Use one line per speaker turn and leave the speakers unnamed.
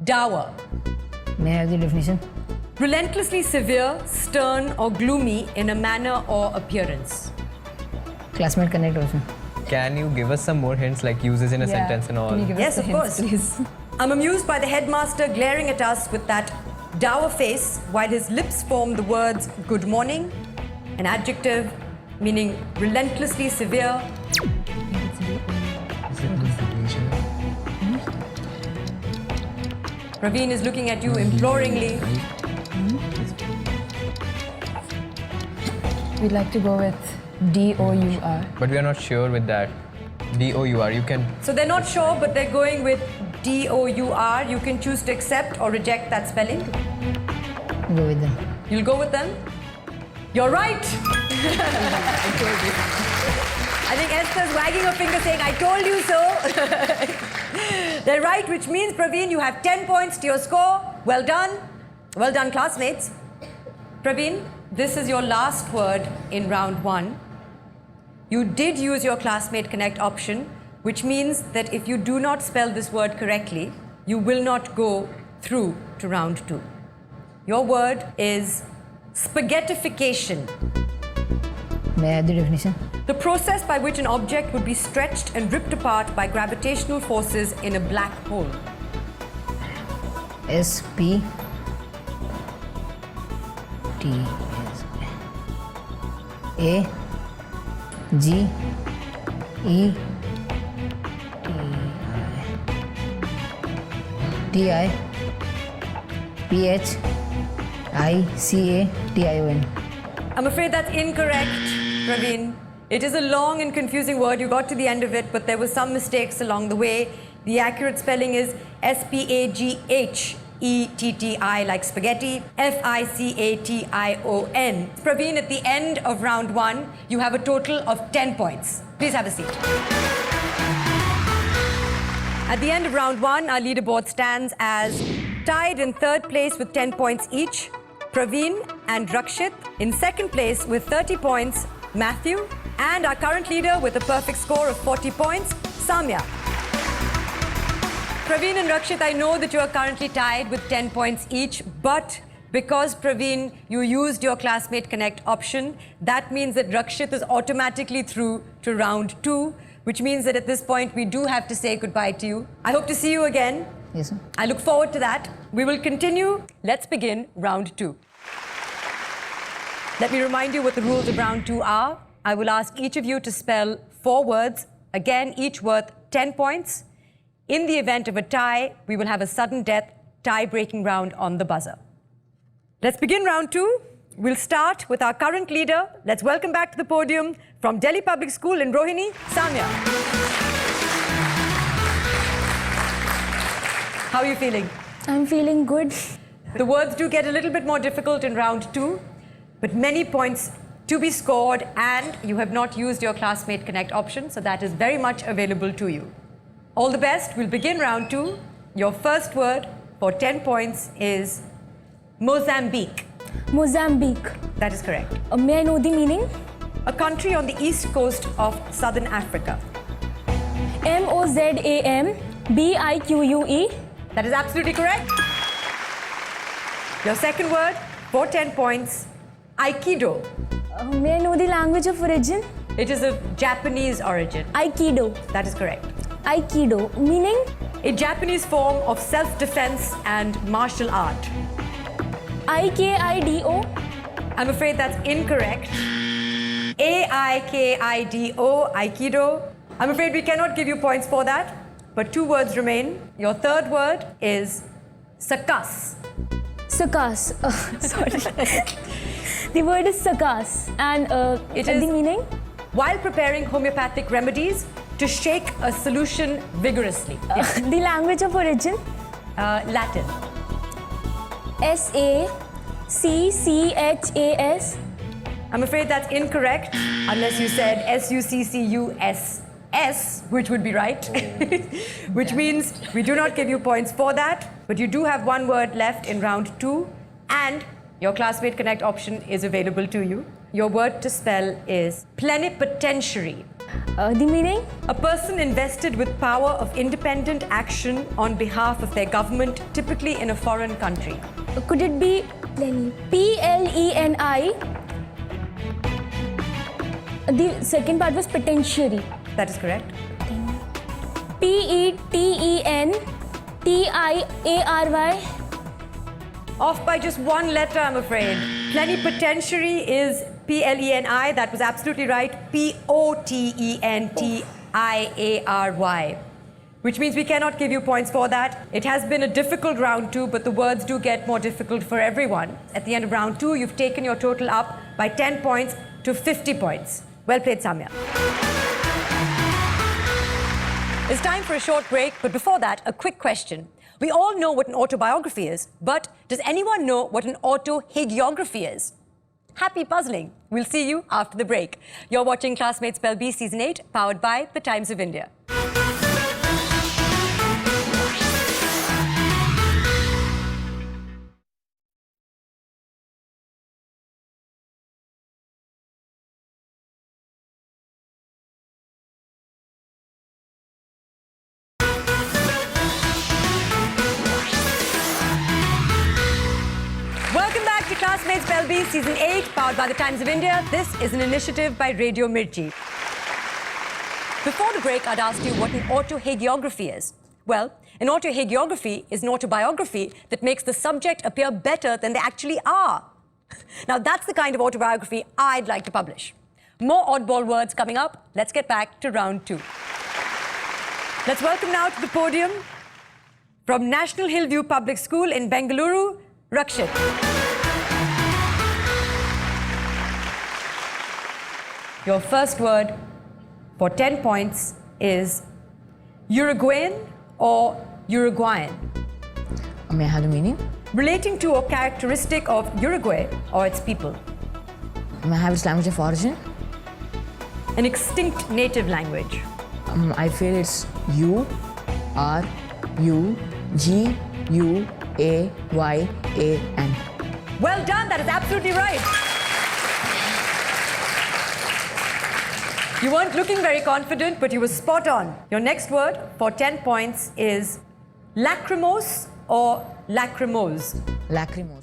dour.
May I have the definition?
Relentlessly severe, stern, or gloomy in a manner or appearance.
Classmate connect also.
Can you give us some more hints, like uses in a sentence and all?
Can you give
Yes,
us the
of
hints,
course.
please?
I'm amused by the headmaster glaring at us with that dour face while his lips form the words good morning, an adjective meaning relentlessly severe. Praveen is looking at you imploringly.
We'd like to go with D-O-U-R.
But we are not sure with that. D-O-U-R, you can...
So they're not sure, but they're going with D-O-U-R. You can choose to accept or reject that spelling.
Go with them.
You'll go with them? You're right! I told you. I think Esther's wagging her finger saying, I told you so. They're right, which means, Praveen, you have 10 points to your score. Well done. Well done, classmates. Praveen, this is your last word in round 1. You did use your classmate connect option, which means that if you do not spell this word correctly, you will not go through to round 2. Your word is spaghettification.
May I have the definition?
The process by which an object would be stretched and ripped apart by gravitational forces in a black hole.
S-P-T-S. A-G-E-T-I-P-H-I-C-A-T-I-O-N.
I'm afraid that's incorrect, Praveen. It is a long and confusing word. You got to the end of it, but there were some mistakes along the way. The accurate spelling is S-P-A-G-H-E-T-T-I, like spaghetti, F-I-C-A-T-I-O-N. Praveen, at the end of round 1, you have a total of 10 points. Please have a seat. At the end of round 1, our leaderboard stands as tied in 3rd place with 10 points each, Praveen and Rakshit. In 2nd place with 30 points, Matthew. And our current leader with a perfect score of 40 points, Samya. Praveen and Rakshit, I know that you are currently tied with 10 points each, but because, Praveen, you used your classmate connect option, that means that Rakshit is automatically through to round 2, which means that at this point we do have to say goodbye to you. I hope to see you again.
Yes, sir.
I look forward to that. We will continue. Let's begin round 2. Let me remind you what the rules of round 2 are. I will ask each of you to spell 4 words, again, each worth 10 points. In the event of a tie, we will have a sudden death tie-breaking round on the buzzer. Let's begin round 2. We'll start with our current leader. Let's welcome back to the podium from Delhi Public School in Rohini, Samya. How are you feeling?
I'm feeling good.
The words do get a little bit more difficult in round 2, but many points to be scored, and you have not used your classmate connect option, so that is very much available to you. All the best. We'll begin round 2. Your first word for 10 points is Mozambique.
Mozambique.
That is correct.
May I know the meaning?
A country on the east coast of southern Africa.
M-O-Z-A-M-B-I-Q-U-E.
That is absolutely correct. Your second word for 10 points, Aikido.
May I know the language of origin?
It is of Japanese origin.
Aikido.
That is correct.
Aikido. Meaning?
A Japanese form of self-defense and martial art.
I-K-I-D-O.
I'm afraid that's incorrect. A-I-K-I-D-O, Aikido. I'm afraid we cannot give you points for that, but 2 words remain. Your third word is Sakas.
Sakas. Sorry. The word is sakas. And
It is-
the meaning?
While preparing homeopathic remedies, to shake a solution vigorously.
The language of origin?
Latin.
S-A-C-C-H-A-S.
I'm afraid that's incorrect, unless you said S-U-C-C-U-S-S, which would be right. Which means we do not give you points for that, but you do have 1 word left in round 2, and your classmate connect option is available to you. Your word to spell is plenipotentiary.
The meaning?
A person invested with power of independent action on behalf of their government, typically in a foreign country.
Could it be Pleni? The second part was potentiary.
That is correct.
Pententiary.
Off by just one letter, I'm afraid. Plenipotentiary is Pleni. That was absolutely right. Potentiary. Which means we cannot give you points for that. It has been a difficult round 2, but the words do get more difficult for everyone. At the end of round 2, you've taken your total up by 10 points to 50 points. Well played, Samya. It's time for a short break, but before that, a quick question. We all know what an autobiography is, but does anyone know what an autohagiography is? Happy puzzling. We'll see you after the break. You're watching Classmates Spellbee Season 8, powered by The Times of India. Welcome back to Classmates Spellbee Season 8, powered by The Times of India. This is an initiative by Radio Mirchi. Before the break, I'd asked you what an autohagiography is. Well, an autohagiography is an autobiography that makes the subject appear better than they actually are. Now, that's the kind of autobiography I'd like to publish. More oddball words coming up. Let's get back to round 2. Let's welcome now to the podium, from National Hillview Public School in Bengaluru, Rakshit. Your first word for 10 points is Uruguayan or Uruguayan.
May I have the meaning?
Relating to or characteristic of Uruguay or its people.
May I have its language of origin?
An extinct native language.
I feel it's Uruguayan.
Well done, that is absolutely right. You weren't looking very confident, but you were spot on. Your next word for 10 points is lachrymose or lachrymose.
Lachrymose.